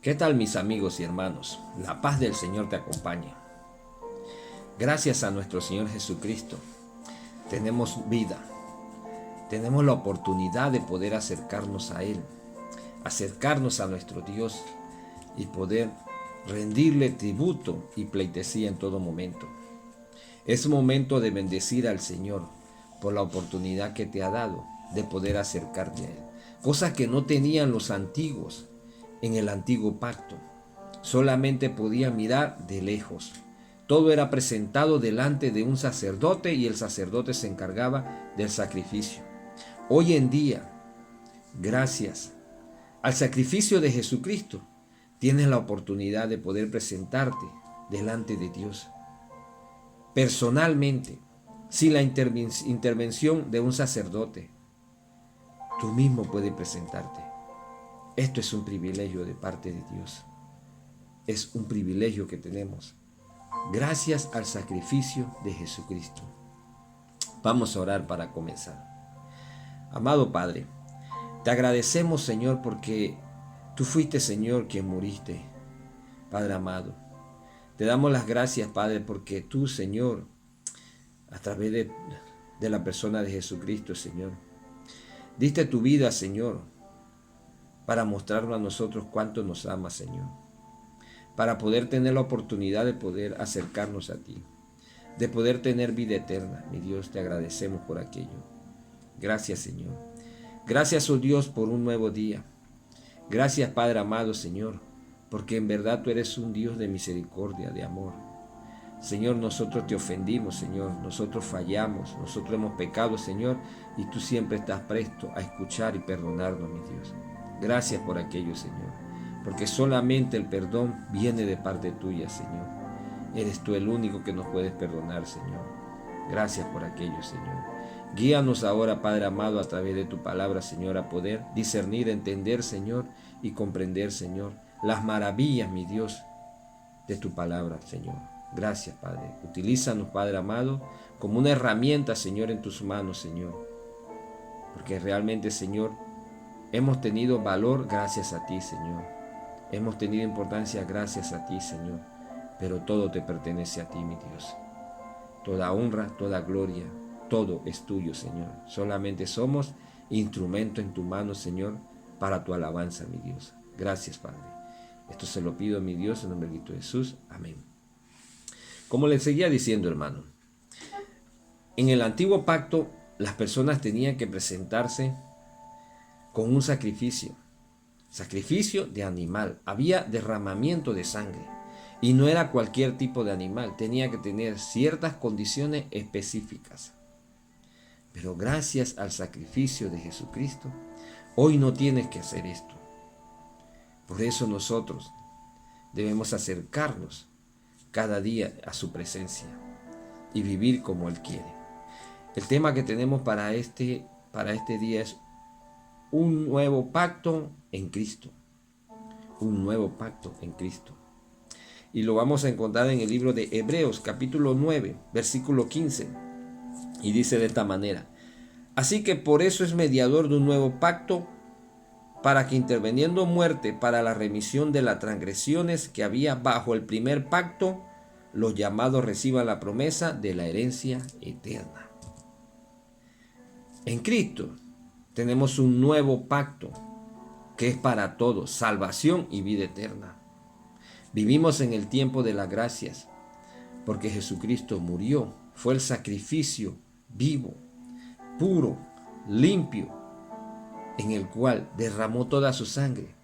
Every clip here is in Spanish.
¿Qué tal, mis amigos y hermanos? La paz del Señor te acompañe. Gracias a nuestro Señor Jesucristo tenemos vida, tenemos la oportunidad de poder acercarnos a Él, acercarnos a nuestro Dios y poder rendirle tributo y pleitesía en todo momento. Es momento de bendecir al Señor por la oportunidad que te ha dado de poder acercarte a Él. Cosas que no tenían los antiguos en el antiguo pacto. Solamente podía mirar de lejos. Todo era presentado delante de un sacerdote y el sacerdote se encargaba del sacrificio. Hoy en día, gracias al sacrificio de Jesucristo, tienes la oportunidad de poder presentarte delante de Dios personalmente, sin la intervención de un sacerdote. Tú mismo puedes presentarte. Esto es un privilegio de parte de Dios. Es un privilegio que tenemos gracias al sacrificio de Jesucristo. Vamos a orar para comenzar. Amado Padre, te agradecemos, Señor, porque tú fuiste, Señor, quien muriste, Padre amado. Te damos las gracias, Padre, porque tú, Señor, a través de la persona de Jesucristo, Señor, diste tu vida, Señor, para mostrarnos a nosotros cuánto nos amas, Señor, para poder tener la oportunidad de poder acercarnos a ti, de poder tener vida eterna. Mi Dios, te agradecemos por aquello. Gracias, Señor. Gracias, oh Dios, por un nuevo día. Gracias, Padre amado, Señor, porque en verdad tú eres un Dios de misericordia, de amor. Señor, nosotros te ofendimos, Señor, nosotros fallamos, nosotros hemos pecado, Señor, y tú siempre estás presto a escuchar y perdonarnos, mi Dios. Gracias por aquello, Señor, porque solamente el perdón viene de parte tuya, Señor. Eres tú el único que nos puedes perdonar, Señor. Gracias por aquello, Señor. Guíanos ahora, Padre amado, a través de tu palabra, Señor, a poder discernir, entender, Señor, y comprender, Señor, las maravillas, mi Dios, de tu palabra, Señor. Gracias, Padre. Utilízanos, Padre amado, como una herramienta, Señor, en tus manos, Señor. Porque realmente, Señor, hemos tenido valor gracias a ti, Señor. Hemos tenido importancia gracias a ti, Señor. Pero todo te pertenece a ti, mi Dios. Toda honra, toda gloria, todo es tuyo, Señor. Solamente somos instrumento en tu mano, Señor, para tu alabanza, mi Dios. Gracias, Padre. Esto se lo pido, mi Dios, en nombre de Cristo Jesús. Amén. Como les seguía diciendo, hermano, en el antiguo pacto las personas tenían que presentarse con un sacrificio de animal. Había derramamiento de sangre y no era cualquier tipo de animal, tenía que tener ciertas condiciones específicas. Pero gracias al sacrificio de Jesucristo, hoy no tienes que hacer esto. Por eso nosotros debemos acercarnos cada día a su presencia y vivir como Él quiere. El tema que tenemos para este día es un nuevo pacto en Cristo. Un nuevo pacto en Cristo. Y lo vamos a encontrar en el libro de Hebreos, capítulo 9, versículo 15. Y dice de esta manera: así que por eso es mediador de un nuevo pacto, para que interviniendo muerte para la remisión de las transgresiones que había bajo el primer pacto, los llamados reciban la promesa de la herencia eterna. En Cristo tenemos un nuevo pacto que es para todos, salvación y vida eterna. Vivimos en el tiempo de las gracias, porque Jesucristo murió, fue el sacrificio vivo, puro, limpio, en el cual derramó toda su sangre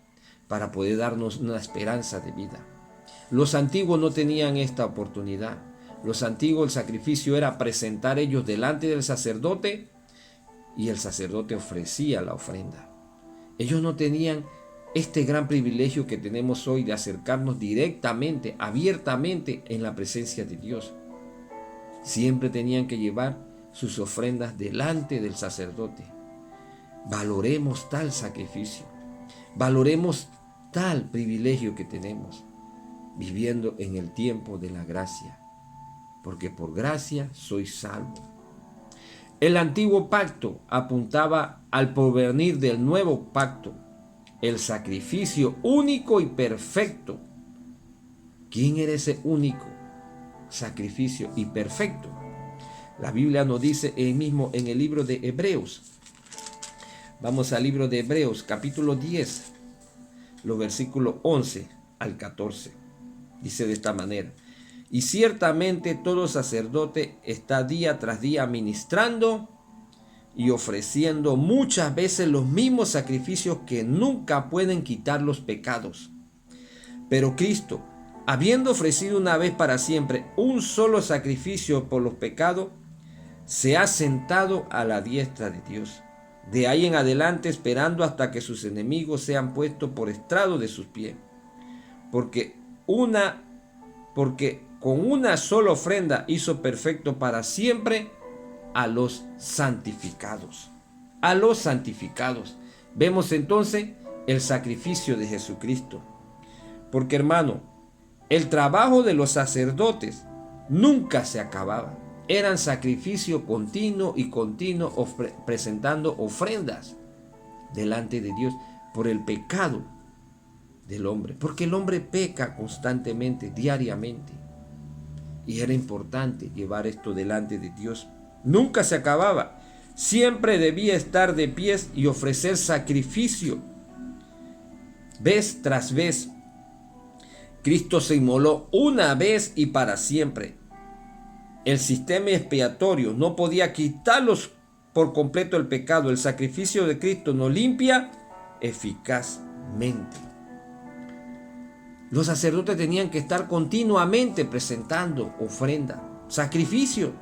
para poder darnos una esperanza de vida. Los antiguos no tenían esta oportunidad. Los antiguos, el sacrificio era presentar ellos delante del sacerdote y el sacerdote ofrecía la ofrenda. Ellos no tenían este gran privilegio que tenemos hoy de acercarnos directamente, abiertamente en la presencia de Dios. Siempre tenían que llevar sus ofrendas delante del sacerdote. Valoremos tal sacrificio, valoremos tal privilegio que tenemos, viviendo en el tiempo de la gracia, porque por gracia sois salvos. El antiguo pacto apuntaba al porvenir del nuevo pacto, el sacrificio único y perfecto. ¿Quién era ese único sacrificio y perfecto? La Biblia nos dice mismo en el libro de Hebreos. Vamos al libro de Hebreos, capítulo 10, los versículos 11 al 14. Dice de esta manera: y ciertamente todo sacerdote está día tras día ministrando y ofreciendo muchas veces los mismos sacrificios que nunca pueden quitar los pecados. Pero Cristo, habiendo ofrecido una vez para siempre un solo sacrificio por los pecados, se ha sentado a la diestra de Dios. De ahí en adelante esperando hasta que sus enemigos sean puestos por estrado de sus pies. Porque con una sola ofrenda hizo perfecto para siempre a los santificados. A los santificados. Vemos entonces el sacrificio de Jesucristo. Porque, hermano, el trabajo de los sacerdotes nunca se acababa. Eran sacrificio continuo y continuo, presentando ofrendas delante de Dios por el pecado del hombre. Porque el hombre peca constantemente, diariamente. Y era importante llevar esto delante de Dios. Nunca se acababa. Siempre debía estar de pies y ofrecer sacrificio. Vez tras vez. Cristo se inmoló una vez y para siempre. El sistema expiatorio no podía quitarlos por completo el pecado. El sacrificio de Cristo nos limpia eficazmente. Los sacerdotes tenían que estar continuamente presentando ofrenda, sacrificio.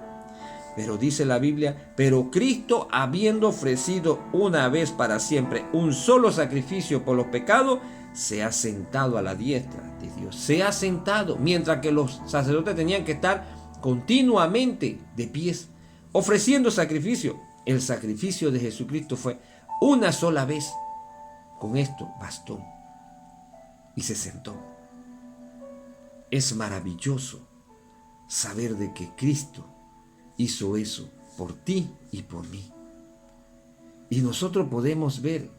Pero dice la Biblia, pero Cristo, habiendo ofrecido una vez para siempre un solo sacrificio por los pecados, se ha sentado a la diestra de Dios. Se ha sentado, mientras que los sacerdotes tenían que estar continuamente de pies, ofreciendo sacrificio. El sacrificio de Jesucristo fue una sola vez. Con esto bastó. Y se sentó. Es maravilloso saber de que Cristo hizo eso por ti y por mí. Y nosotros podemos ver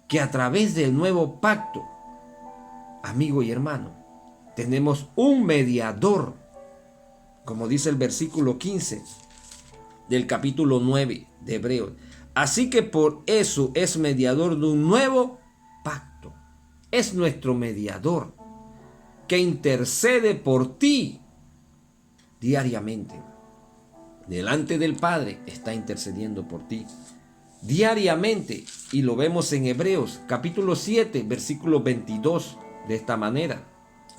que a través del nuevo pacto, amigo y hermano, tenemos un mediador, como dice el versículo 15 del capítulo 9 de Hebreos. Así que por eso es mediador de un nuevo pacto. Es nuestro mediador que intercede por ti diariamente. Delante del Padre está intercediendo por ti diariamente. Y lo vemos en Hebreos capítulo 7, versículo 22, de esta manera.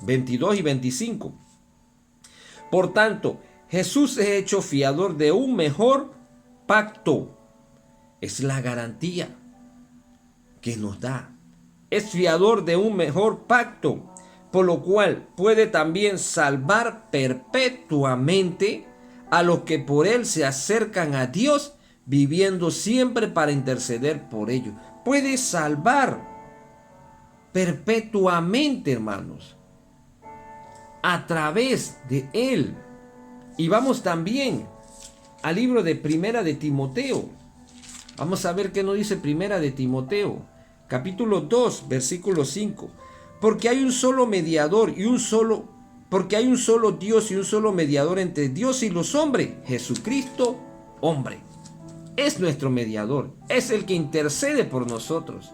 22 y 25. Por tanto, Jesús es hecho fiador de un mejor pacto. Es la garantía que nos da. Es fiador de un mejor pacto, por lo cual puede también salvar perpetuamente a los que por él se acercan a Dios, viviendo siempre para interceder por ellos. Puede salvar perpetuamente, hermanos, a través de él. Y vamos también al libro de Primera de Timoteo. Vamos a ver qué nos dice Primera de Timoteo, capítulo 2, versículo 5. Porque hay un solo mediador porque hay un solo Dios y un solo mediador entre Dios y los hombres, Jesucristo, hombre. Es nuestro mediador, es el que intercede por nosotros.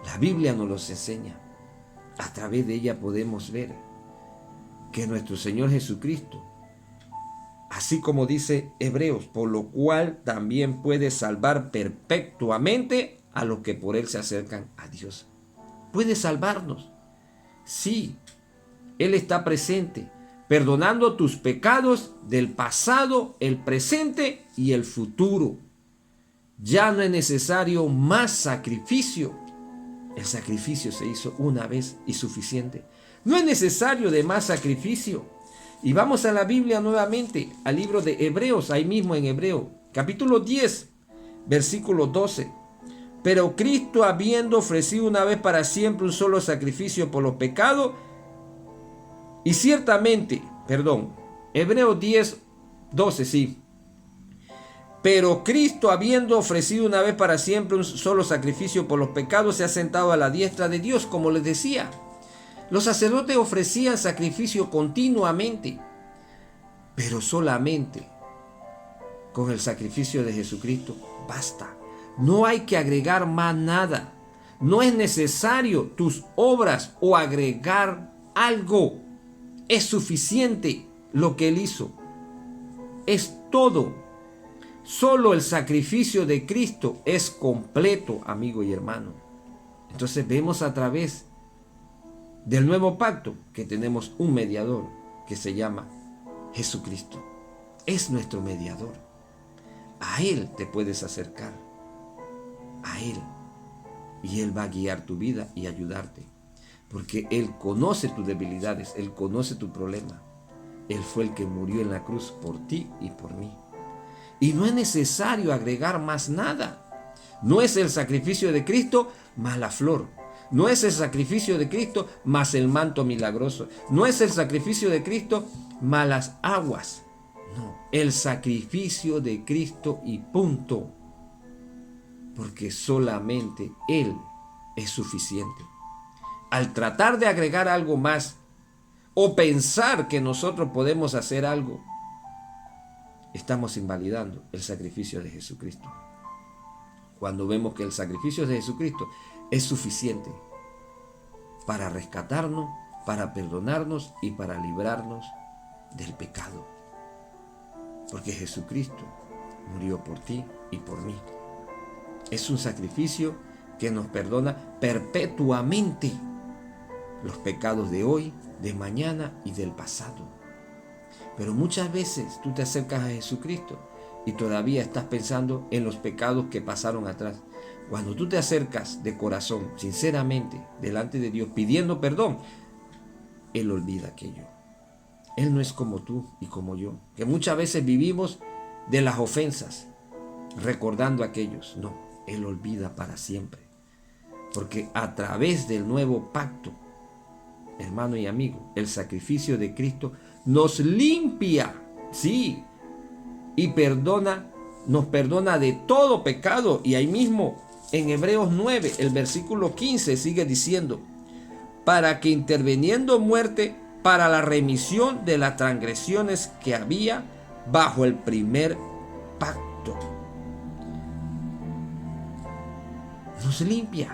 La Biblia nos los enseña. A través de ella podemos ver que nuestro Señor Jesucristo, así como dice Hebreos, por lo cual también puede salvar perpetuamente a los que por él se acercan a Dios. Puede salvarnos. Sí, él está presente, perdonando tus pecados del pasado, el presente y el futuro. Ya no es necesario más sacrificio. El sacrificio se hizo una vez y suficiente. No es necesario de más sacrificio. Y vamos a la Biblia nuevamente, al libro de Hebreos, ahí mismo en Hebreo, capítulo 10, versículo 12. Pero Cristo, habiendo ofrecido una vez para siempre un solo sacrificio por los pecados, y ciertamente, Hebreos 10, 12, sí. Pero Cristo, habiendo ofrecido una vez para siempre un solo sacrificio por los pecados, se ha sentado a la diestra de Dios, como les decía. Los sacerdotes ofrecían sacrificio continuamente, pero solamente con el sacrificio de Jesucristo basta. No hay que agregar más nada. No es necesario tus obras o agregar algo. Es suficiente lo que Él hizo. Es todo. Solo el sacrificio de Cristo es completo, amigo y hermano. Entonces vemos a través del nuevo pacto que tenemos un mediador que se llama Jesucristo. Es nuestro mediador. A Él te puedes acercar. A Él. Y Él va a guiar tu vida y ayudarte. Porque Él conoce tus debilidades. Él conoce tu problema. Él fue el que murió en la cruz por ti y por mí. Y no es necesario agregar más nada. No es el sacrificio de Cristo más la flor. No es el sacrificio de Cristo más el manto milagroso. No es el sacrificio de Cristo más las aguas. No, el sacrificio de Cristo y punto. Porque solamente Él es suficiente. Al tratar de agregar algo más o pensar que nosotros podemos hacer algo, estamos invalidando el sacrificio de Jesucristo. Cuando vemos que el sacrificio de Jesucristo es suficiente para rescatarnos, para perdonarnos y para librarnos del pecado. Porque Jesucristo murió por ti y por mí. Es un sacrificio que nos perdona perpetuamente los pecados de hoy, de mañana y del pasado. Pero muchas veces tú te acercas a Jesucristo y todavía estás pensando en los pecados que pasaron atrás. Cuando tú te acercas de corazón, sinceramente, delante de Dios, pidiendo perdón, Él olvida aquello. Él no es como tú y como yo, que muchas veces vivimos de las ofensas, recordando aquellos. No, Él olvida para siempre. Porque a través del nuevo pacto, hermano y amigo, el sacrificio de Cristo nos limpia, sí, y nos perdona de todo pecado. Y ahí mismo en Hebreos 9, el versículo 15 sigue diciendo, para que interviniendo muerte para la remisión de las transgresiones que había bajo el primer pacto. Nos limpia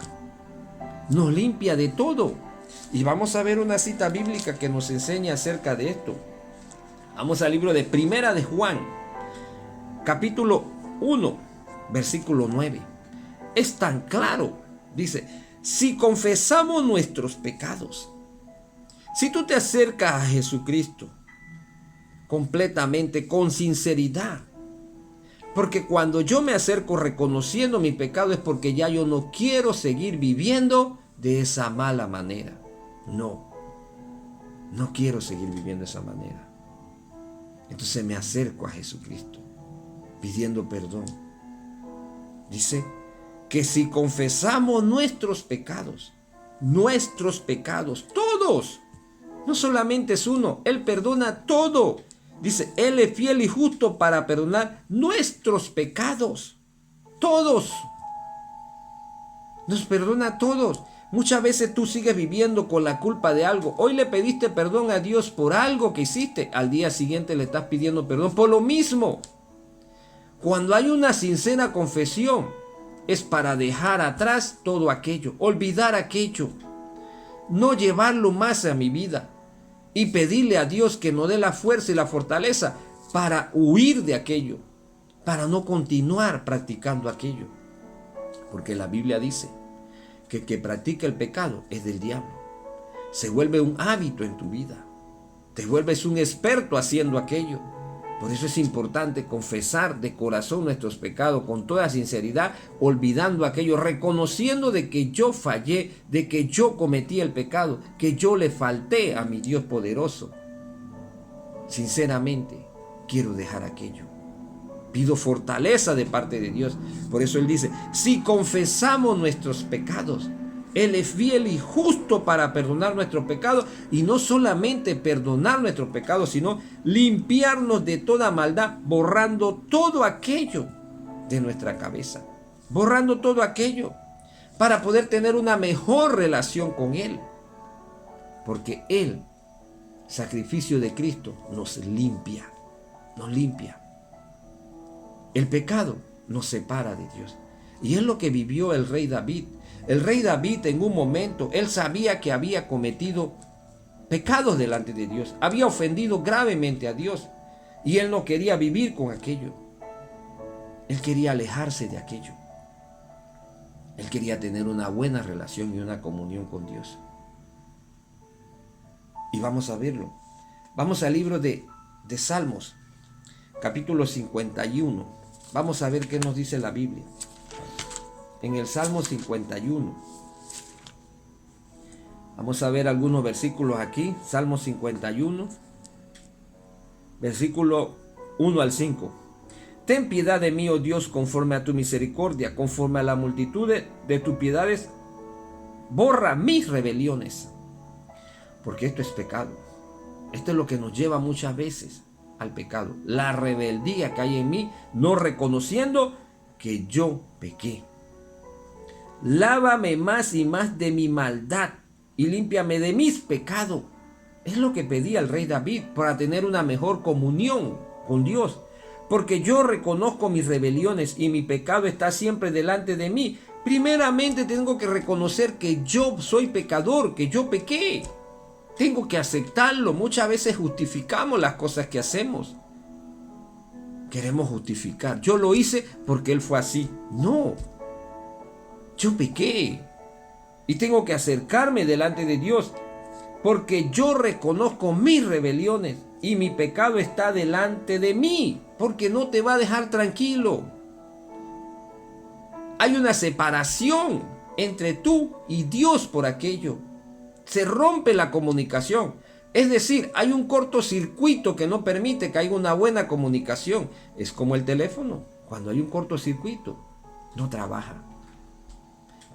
de todo. Y vamos a ver una cita bíblica que nos enseña acerca de esto. Vamos al libro de Primera de Juan, capítulo 1, versículo 9. Es tan claro, dice, si confesamos nuestros pecados, si tú te acercas a Jesucristo completamente, con sinceridad, porque cuando yo me acerco reconociendo mi pecado es porque ya yo no quiero seguir viviendo de esa mala manera. No quiero seguir viviendo de esa manera. Entonces me acerco a Jesucristo pidiendo perdón. Dice que si confesamos nuestros pecados, todos, no solamente es uno, Él perdona todo. Dice, Él es fiel y justo para perdonar nuestros pecados. Todos. Nos perdona a todos. Muchas veces tú sigues viviendo con la culpa de algo. Hoy le pediste perdón a Dios por algo que hiciste. Al día siguiente le estás pidiendo perdón por lo mismo. Cuando hay una sincera confesión, es para dejar atrás todo aquello, olvidar aquello, no llevarlo más a mi vida y pedirle a Dios que nos dé la fuerza y la fortaleza para huir de aquello, para no continuar practicando aquello. Porque la Biblia dice que el que practica el pecado es del diablo. Se vuelve un hábito en tu vida. Te vuelves un experto haciendo aquello. Por eso es importante confesar de corazón nuestros pecados con toda sinceridad, olvidando aquello, reconociendo de que yo fallé, de que yo cometí el pecado, que yo le falté a mi Dios poderoso. Sinceramente, quiero dejar aquello. Pido fortaleza de parte de Dios. Por eso Él dice, si confesamos nuestros pecados, Él es fiel y justo para perdonar nuestros pecados. Y no solamente perdonar nuestros pecados, sino limpiarnos de toda maldad, borrando todo aquello de nuestra cabeza, borrando todo aquello para poder tener una mejor relación con Él. Porque el sacrificio de Cristo nos limpia, nos limpia. El pecado nos separa de Dios. Y es lo que vivió el rey David. El rey David en un momento, él sabía que había cometido pecados delante de Dios. Había ofendido gravemente a Dios. Y él no quería vivir con aquello. Él quería alejarse de aquello. Él quería tener una buena relación y una comunión con Dios. Y vamos a verlo. Vamos al libro de Salmos, capítulo 51. Vamos a ver qué nos dice la Biblia. En el Salmo 51. Vamos a ver algunos versículos aquí. Salmo 51, versículo 1 al 5. Ten piedad de mí, oh Dios, conforme a tu misericordia, conforme a la multitud de tus piedades, borra mis rebeliones. Porque esto es pecado. Esto es lo que nos lleva muchas veces al pecado. La rebeldía que hay en mí, no reconociendo que yo pequé. Lávame más y más de mi maldad y límpiame de mis pecados. Es lo que pedía el rey David para tener una mejor comunión con Dios. Porque yo reconozco mis rebeliones y mi pecado está siempre delante de mí. Primeramente tengo que reconocer que yo soy pecador, que yo pequé. Tengo que aceptarlo. Muchas veces justificamos las cosas que hacemos. Queremos justificar. Yo lo hice porque él fue así. No. Yo pequé. Y tengo que acercarme delante de Dios. Porque yo reconozco mis rebeliones. Y mi pecado está delante de mí. Porque no te va a dejar tranquilo. Hay una separación entre tú y Dios por aquello. Se rompe la comunicación. Es decir, hay un cortocircuito que no permite que haya una buena comunicación. Es como el teléfono. Cuando hay un cortocircuito, no trabaja.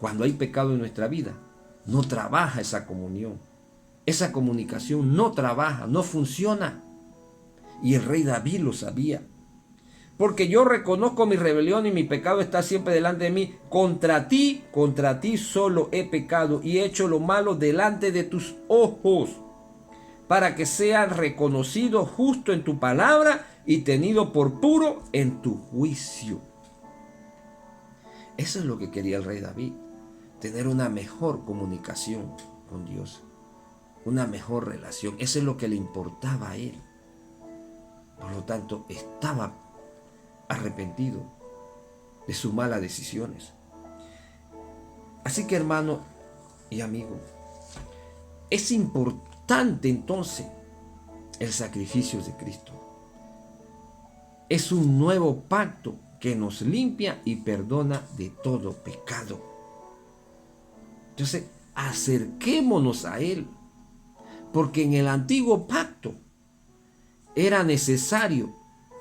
Cuando hay pecado en nuestra vida, no trabaja esa comunión. Esa comunicación no trabaja, no funciona. Y el rey David lo sabía. Porque yo reconozco mi rebelión y mi pecado está siempre delante de mí. Contra ti solo he pecado y he hecho lo malo delante de tus ojos, para que sea reconocido justo en tu palabra y tenido por puro en tu juicio. Eso es lo que quería el rey David, tener una mejor comunicación con Dios, una mejor relación. Eso es lo que le importaba a él. Por lo tanto, estaba arrepentido de sus malas decisiones. Así que, hermano y amigo, es importante entonces el sacrificio de Cristo. Es un nuevo pacto que nos limpia y perdona de todo pecado. Entonces, acerquémonos a Él, porque en el antiguo pacto era necesario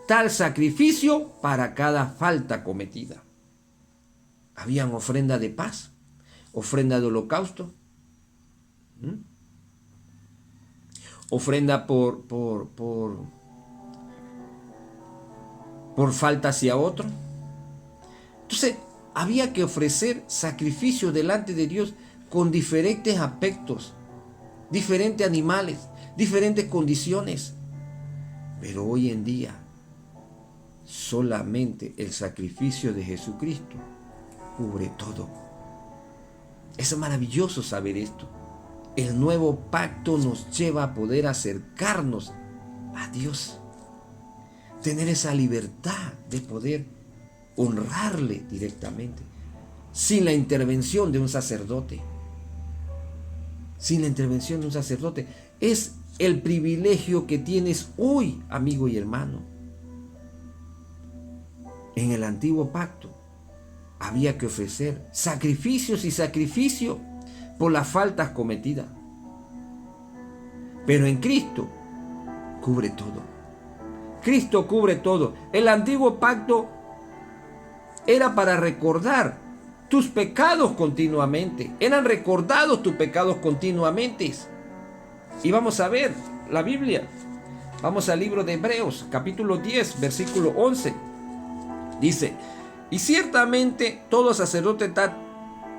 tal sacrificio para cada falta cometida. Habían ofrenda de paz, ofrenda de holocausto, ofrenda por falta hacia otro. Entonces, había que ofrecer sacrificio delante de Dios con diferentes aspectos, diferentes animales, diferentes condiciones. Pero hoy en día, solamente el sacrificio de Jesucristo cubre todo. Es maravilloso saber esto. El nuevo pacto nos lleva a poder acercarnos a Dios. Tener esa libertad de poder honrarle directamente, sin la intervención de un sacerdote. Sin la intervención de un sacerdote. Es el privilegio que tienes hoy, amigo y hermano. En el antiguo pacto había que ofrecer sacrificios y sacrificio por las faltas cometidas. Pero en Cristo cubre todo. Cristo cubre todo. El antiguo pacto era para recordar tus pecados continuamente. Eran recordados tus pecados continuamente. Y vamos a ver la Biblia. Vamos al libro de Hebreos, capítulo 10, versículo 11. Dice: Y ciertamente todo sacerdote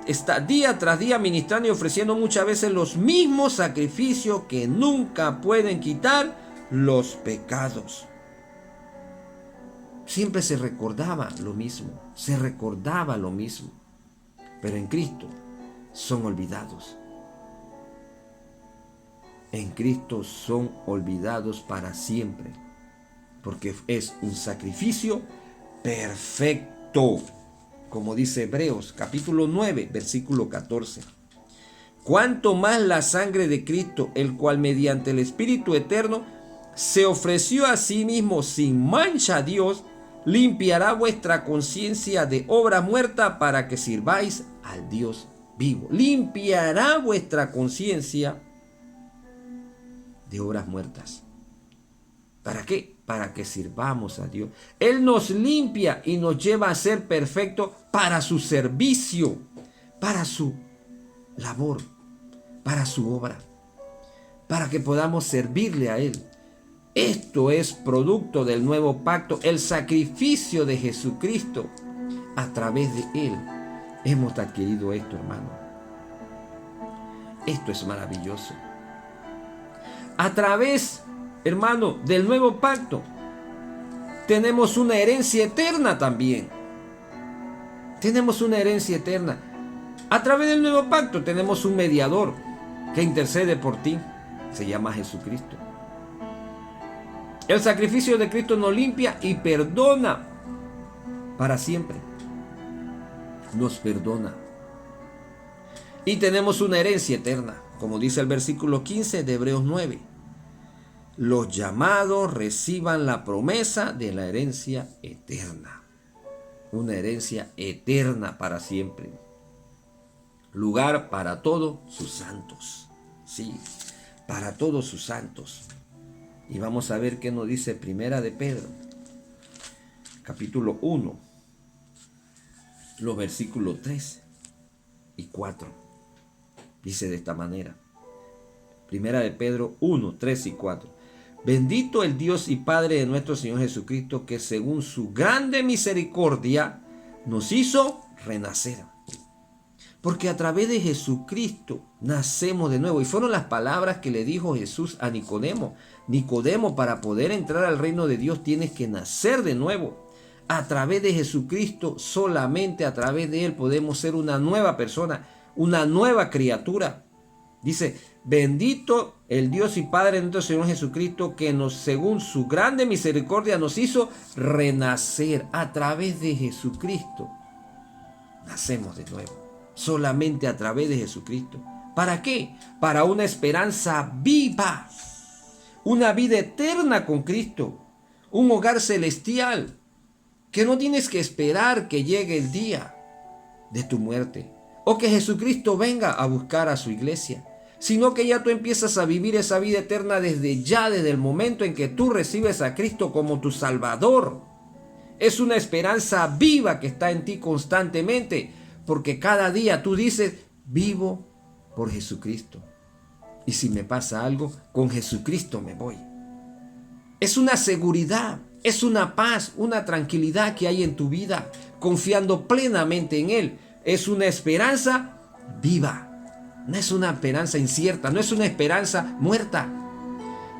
está día tras día ministrando y ofreciendo muchas veces los mismos sacrificios que nunca pueden quitar los pecados. Siempre se recordaba lo mismo, pero en Cristo son olvidados. En Cristo son olvidados para siempre, porque es un sacrificio perfecto, como dice Hebreos capítulo 9, versículo 14. Cuanto más la sangre de Cristo, el cual mediante el Espíritu eterno se ofreció a sí mismo sin mancha a Dios, limpiará vuestra conciencia de obra muerta para que sirváis al Dios vivo. Limpiará vuestra conciencia de obras muertas. ¿Para qué? Para que sirvamos a Dios. Él nos limpia y nos lleva a ser perfectos para su servicio, para su labor, para su obra, para que podamos servirle a Él. Esto es producto del nuevo pacto, el sacrificio de Jesucristo. A través de Él hemos adquirido esto, hermano. Esto es maravilloso. A través, hermano, del nuevo pacto, tenemos una herencia eterna también. Tenemos una herencia eterna. A través del nuevo pacto tenemos un mediador que intercede por ti. Se llama Jesucristo. El sacrificio de Cristo nos limpia y perdona para siempre. Nos perdona. Y tenemos una herencia eterna, como dice el versículo 15 de Hebreos 9. Los llamados reciban la promesa de la herencia eterna. Una herencia eterna para siempre. Lugar para todos sus santos. Sí, para todos sus santos. Y vamos a ver qué nos dice Primera de Pedro, capítulo 1, los versículos 3 y 4. Dice de esta manera. Primera de Pedro 1, 3 y 4. Bendito el Dios y Padre de nuestro Señor Jesucristo, que según su grande misericordia nos hizo renacer. Porque a través de Jesucristo nacemos de nuevo. Y fueron las palabras que le dijo Jesús a Nicodemo. Nicodemo, para poder entrar al reino de Dios tienes que nacer de nuevo. A través de Jesucristo, solamente a través de Él podemos ser una nueva persona, una nueva criatura. Dice, bendito el Dios y Padre de nuestro Señor Jesucristo, que según su grande misericordia nos hizo renacer. A través de Jesucristo nacemos de nuevo. Solamente a través de Jesucristo. ¿Para qué? Para una esperanza viva. Una vida eterna con Cristo. Un hogar celestial. Que no tienes que esperar que llegue el día de tu muerte. O que Jesucristo venga a buscar a su iglesia. Sino que ya tú empiezas a vivir esa vida eterna desde ya, desde el momento en que tú recibes a Cristo como tu Salvador. Es una esperanza viva que está en ti constantemente. Porque cada día tú dices, vivo por Jesucristo. Y si me pasa algo, con Jesucristo me voy. Es una seguridad, es una paz, una tranquilidad que hay en tu vida, confiando plenamente en Él. Es una esperanza viva. No es una esperanza incierta, no es una esperanza muerta.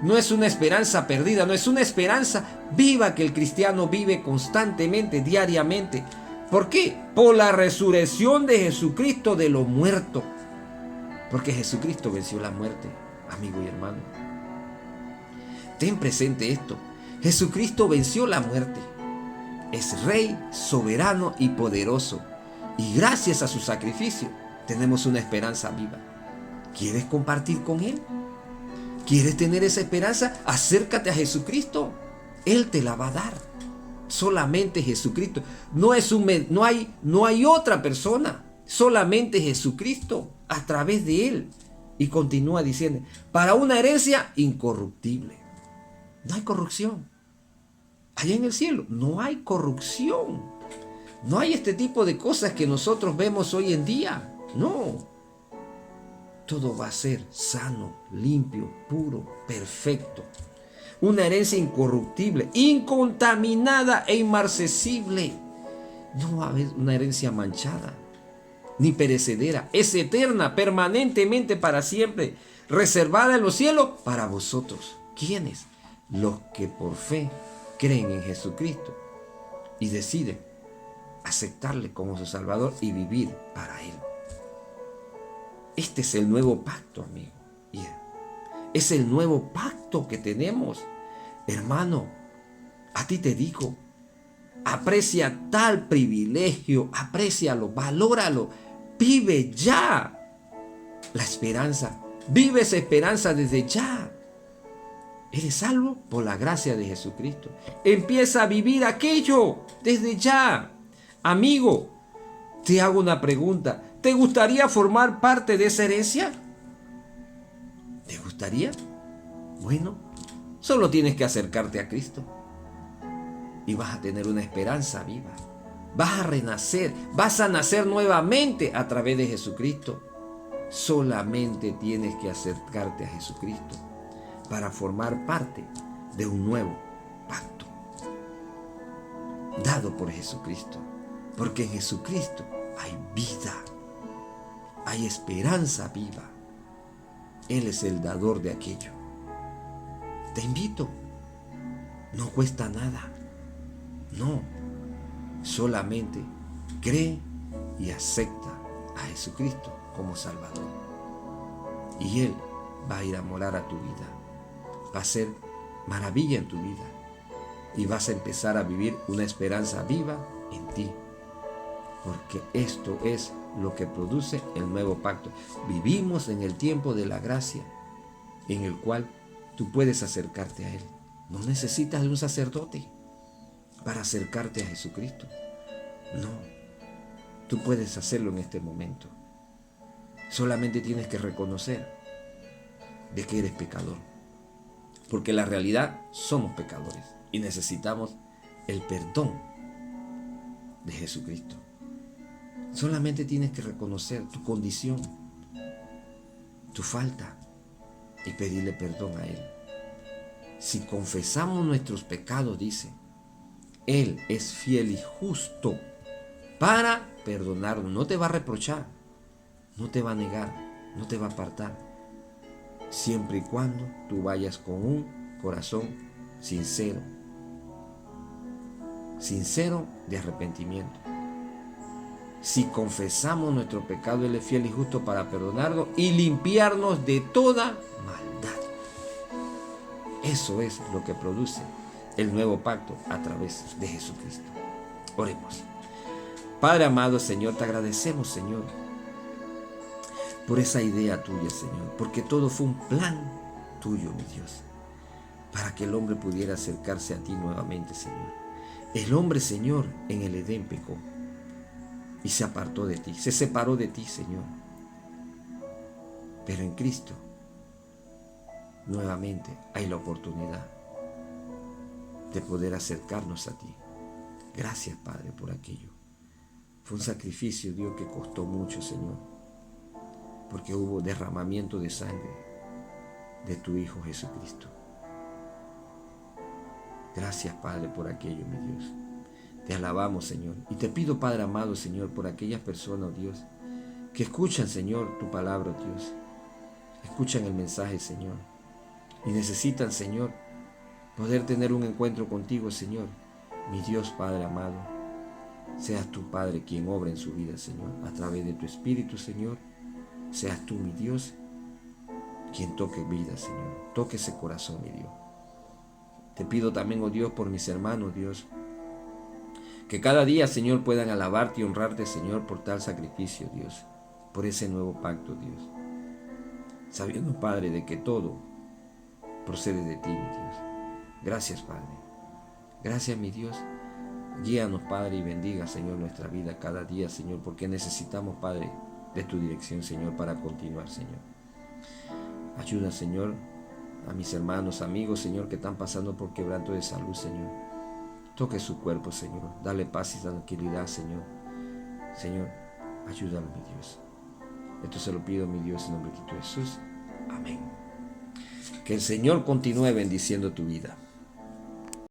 No es una esperanza perdida, no es una esperanza viva que el cristiano vive constantemente, diariamente. ¿Por qué? Por la resurrección de Jesucristo de los muertos. Porque Jesucristo venció la muerte, amigo y hermano. Ten presente esto. Jesucristo venció la muerte. Es Rey, soberano y poderoso. Y gracias a su sacrificio tenemos una esperanza viva. ¿Quieres compartir con Él? ¿Quieres tener esa esperanza? Acércate a Jesucristo. Él te la va a dar. Solamente Jesucristo. No hay otra persona. Solamente Jesucristo a través de Él. Y continúa diciendo, para una herencia incorruptible. No hay corrupción. Allá en el cielo no hay corrupción. No hay este tipo de cosas que nosotros vemos hoy en día. No. Todo va a ser sano, limpio, puro, perfecto. Una herencia incorruptible, incontaminada e inmarcesible. no va a haber una herencia manchada, ni perecedera. Es eterna, permanentemente, para siempre, reservada en los cielos para vosotros. ¿Quiénes? Los que por fe creen en Jesucristo y deciden aceptarle como su Salvador y vivir para Él. Este es el nuevo pacto, amigo. Es el nuevo pacto que tenemos. Hermano, a ti te digo, aprecia tal privilegio, aprécialo, valóralo, vive ya la esperanza, vive esa esperanza desde ya. Eres salvo por la gracia de Jesucristo. Empieza a vivir aquello desde ya. Amigo, te hago una pregunta. ¿Te gustaría formar parte de esa herencia? ¿Te gustaría? Bueno, solo tienes que acercarte a Cristo y vas a tener una esperanza viva. Vas a renacer, vas a nacer nuevamente a través de Jesucristo. Solamente tienes que acercarte a Jesucristo para formar parte de un nuevo pacto dado por Jesucristo. Porque en Jesucristo hay vida, hay esperanza viva. Él es el dador de aquello. Te invito, no cuesta nada, no, solamente cree y acepta a Jesucristo como Salvador. Y Él va a ir a morar a tu vida, va a ser maravilla en tu vida y vas a empezar a vivir una esperanza viva en ti. Porque esto es lo que produce el nuevo pacto. Vivimos en el tiempo de la gracia, en el cual tú puedes acercarte a Él. No necesitas de un sacerdote para acercarte a Jesucristo. No, tú puedes hacerlo en este momento. Solamente tienes que reconocer de que eres pecador. Porque en la realidad somos pecadores y necesitamos el perdón de Jesucristo. Solamente tienes que reconocer tu condición, tu falta y pedirle perdón a Él. Si confesamos nuestros pecados, dice, Él es fiel y justo para perdonarnos. No te va a reprochar, no te va a negar, no te va a apartar, siempre y cuando tú vayas con un corazón sincero de arrepentimiento. Si confesamos nuestro pecado, Él es fiel y justo para perdonarnos y limpiarnos de toda maldad. Eso es lo que produce el nuevo pacto a través de Jesucristo. Oremos. Padre amado, Señor, te agradecemos, Señor, por esa idea tuya, Señor, porque todo fue un plan tuyo, mi Dios, para que el hombre pudiera acercarse a ti nuevamente, Señor. El hombre, Señor, en el Edén pecó y se apartó de ti, se separó de ti, Señor. Pero en Cristo, nuevamente hay la oportunidad de poder acercarnos a ti. Gracias, Padre, por aquello. Fue un sacrificio, Dios, que costó mucho, Señor, porque hubo derramamiento de sangre de tu Hijo Jesucristo. Gracias, Padre, por aquello, mi Dios. Te alabamos, Señor. Y te pido, Padre amado, Señor, por aquellas personas, oh Dios, que escuchan, Señor, tu palabra, oh Dios. Escuchan el mensaje, Señor. Y necesitan, Señor, poder tener un encuentro contigo, Señor. Mi Dios, Padre amado, seas tú, Padre, quien obra en su vida, Señor, a través de tu Espíritu, Señor. Seas tú, mi Dios, quien toque vida, Señor. Toque ese corazón, mi Dios. Te pido también, oh Dios, por mis hermanos, Dios, que cada día, Señor, puedan alabarte y honrarte, Señor, por tal sacrificio, Dios, por ese nuevo pacto, Dios. Sabiendo, Padre, de que todo procede de ti, mi Dios. Gracias, Padre. Gracias, mi Dios. Guíanos, Padre, y bendiga, Señor, nuestra vida cada día, Señor, porque necesitamos, Padre, de tu dirección, Señor, para continuar, Señor. Ayuda, Señor, a mis hermanos, amigos, Señor, que están pasando por quebranto de salud, Señor. Toque su cuerpo, Señor. Dale paz y tranquilidad, Señor. Señor, ayúdalo, mi Dios. Esto se lo pido, mi Dios, en nombre de Cristo Jesús. Amén. Que el Señor continúe bendiciendo tu vida.